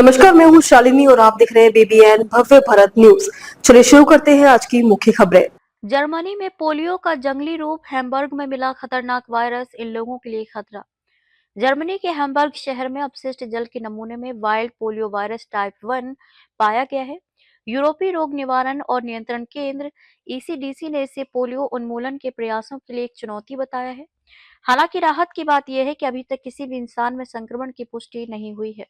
नमस्कार, मैं हूँ शालिनी और आप देख रहे हैं बीबीएन भव्य भारत न्यूज। चलिए शुरू करते हैं आज की मुख्य खबरें। जर्मनी में पोलियो का जंगली रूप, हैम्बर्ग में मिला खतरनाक वायरस, इन लोगों के लिए खतरा। जर्मनी के हैम्बर्ग शहर में अपशिष्ट जल के नमूने में वाइल्ड पोलियो वायरस टाइप 1 पाया गया है। यूरोपीय रोग निवारण और नियंत्रण केंद्र ईसीडीसी ने इसे पोलियो उन्मूलन के प्रयासों के लिए एक चुनौती बताया है। हालांकि राहत की बात यह है कि अभी तक किसी भी इंसान में संक्रमण की पुष्टि नहीं हुई है।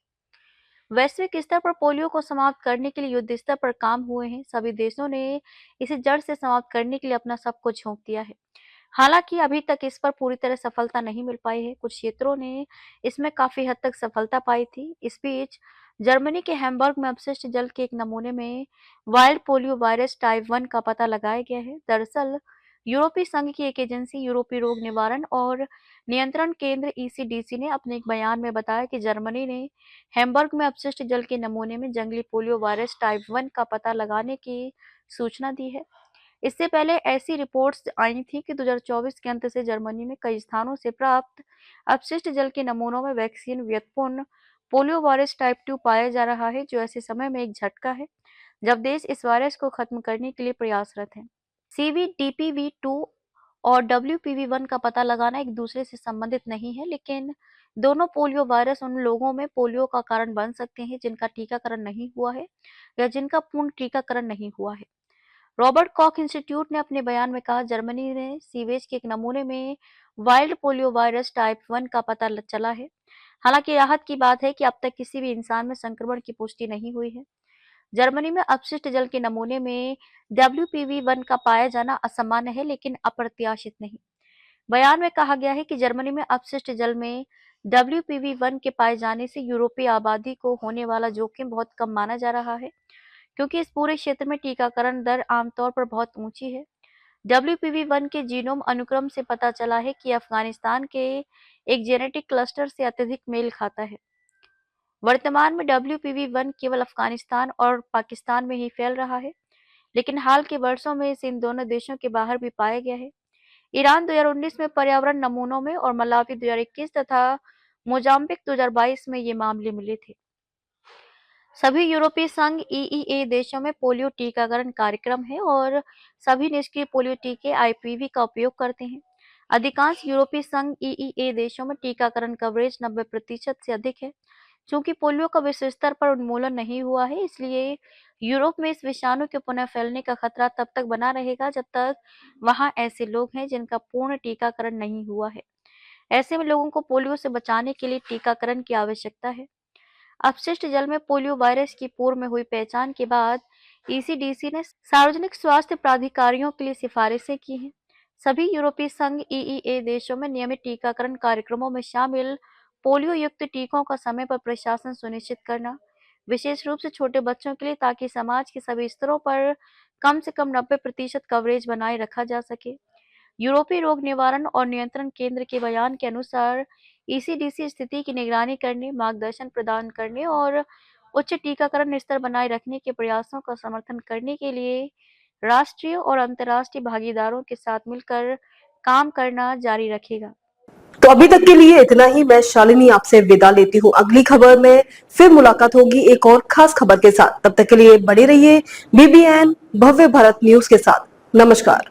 वैश्विक स्तर पर पोलियो को समाप्त करने के लिए युद्ध स्तर पर काम हुए हैं। सभी देशों ने इसे जड़ से समाप्त करने के लिए अपना सब कुछ झोंक दिया है। हालांकि अभी तक इस पर पूरी तरह सफलता नहीं मिल पाई है। कुछ क्षेत्रों ने इसमें काफी हद तक सफलता पाई थी। इस बीच जर्मनी के हैम्बर्ग में अपशिष्ट जल के एक नमूने में वाइल्ड पोलियो वायरस टाइप 1 का पता लगाया गया है। दरअसल यूरोपीय संघ की एक एजेंसी यूरोपीय रोग निवारण और नियंत्रण केंद्र ईसीडीसी ने अपने एक बयान में बताया कि जर्मनी ने हैम्बर्ग में अपशिष्ट जल के नमूने में जंगली पोलियो वायरस टाइप 1 का पता लगाने की सूचना दी है। इससे पहले ऐसी रिपोर्ट्स आई थी कि 2024 के अंत से जर्मनी में कई स्थानों से प्राप्त अपशिष्ट जल के नमूनों में वैक्सीन व्युत्पन्न पोलियो वायरस टाइप 2 पाया जा रहा है, जो ऐसे समय में एक झटका है जब देश इस वायरस को खत्म करने के लिए प्रयासरत है। CVDPV2 और WPV1 का पता लगाना एक दूसरे से संबंधित नहीं है, लेकिन दोनों पोलियो वायरस उन लोगों में पोलियो का कारण बन सकते हैं जिनका टीकाकरण नहीं हुआ है या जिनका पूर्ण टीकाकरण नहीं हुआ है। रॉबर्ट कॉक इंस्टीट्यूट ने अपने बयान में कहा, जर्मनी ने सीवेज के एक नमूने में वाइल्ड पोलियो वायरस टाइप 1 का पता चला है। हालांकि राहत की बात है कि अब तक किसी भी इंसान में संक्रमण की पुष्टि नहीं हुई है। जर्मनी में अपशिष्ट जल के नमूने में WPV1 का पाया जाना असामान्य है, लेकिन अप्रत्याशित नहीं। बयान में कहा गया है कि जर्मनी में अपशिष्ट जल में WPV1 के पाए जाने से यूरोपीय आबादी को होने वाला जोखिम बहुत कम माना जा रहा है, क्योंकि इस पूरे क्षेत्र में टीकाकरण दर आमतौर पर बहुत ऊंची है। WPV1 के जीनोम अनुक्रम से पता चला है कि अफगानिस्तान के एक जेनेटिक क्लस्टर से अत्यधिक मेल खाता है। वर्तमान में WPV1 केवल अफगानिस्तान और पाकिस्तान में ही फैल रहा है, लेकिन हाल के वर्षों में इसे इन दोनों देशों के बाहर भी पाया गया है। ईरान 2019 में पर्यावरण नमूनों में और मलावी 2021 तथा मोजाम्बिक 2022 में ये मामले मिले थे। सभी यूरोपीय संघ EEA देशों में पोलियो टीकाकरण कार्यक्रम है और सभी निष्क्रिय पोलियो टीके IPV का उपयोग करते हैं। अधिकांश यूरोपीय संघ EEA देशों में टीकाकरण कवरेज 90% से अधिक है। चूंकि पोलियो का विश्व स्तर पर उन्मूलन नहीं हुआ है, इसलिए यूरोप में इस विषाणु के पुनः फैलने का खतरा तब तक बना रहेगा जब तक वहां ऐसे लोग हैं जिनका पूर्ण टीकाकरण नहीं हुआ है। ऐसे में लोगों को पोलियो से बचाने के लिए टीकाकरण की आवश्यकता है। अपशिष्ट जल में पोलियो वायरस की पूर्व में हुई पहचान के बाद ईसीडीसी ने सार्वजनिक स्वास्थ्य प्राधिकारियों के लिए सिफारिशें की हैं। सभी यूरोपीय संघ EEA देशों में नियमित टीकाकरण कार्यक्रमों में शामिल पोलियो युक्त टीकों का समय पर प्रशासन सुनिश्चित करना, विशेष रूप से छोटे बच्चों के लिए, ताकि समाज के सभी स्तरों पर कम से कम 90% कवरेज बनाए रखा जा सके। यूरोपीय रोग निवारण और नियंत्रण केंद्र के बयान के अनुसार ईसीडीसी स्थिति की निगरानी करने, मार्गदर्शन प्रदान करने और उच्च टीकाकरण स्तर बनाए रखने के प्रयासों का समर्थन करने के लिए राष्ट्रीय और अंतर्राष्ट्रीय भागीदारों के साथ मिलकर काम करना जारी रखेगा। तो अभी तक के लिए इतना ही। मैं शालिनी आपसे विदा लेती हूँ। अगली खबर में फिर मुलाकात होगी एक और खास खबर के साथ। तब तक के लिए बने रहिए बीबीएन भव्य भारत न्यूज के साथ। नमस्कार।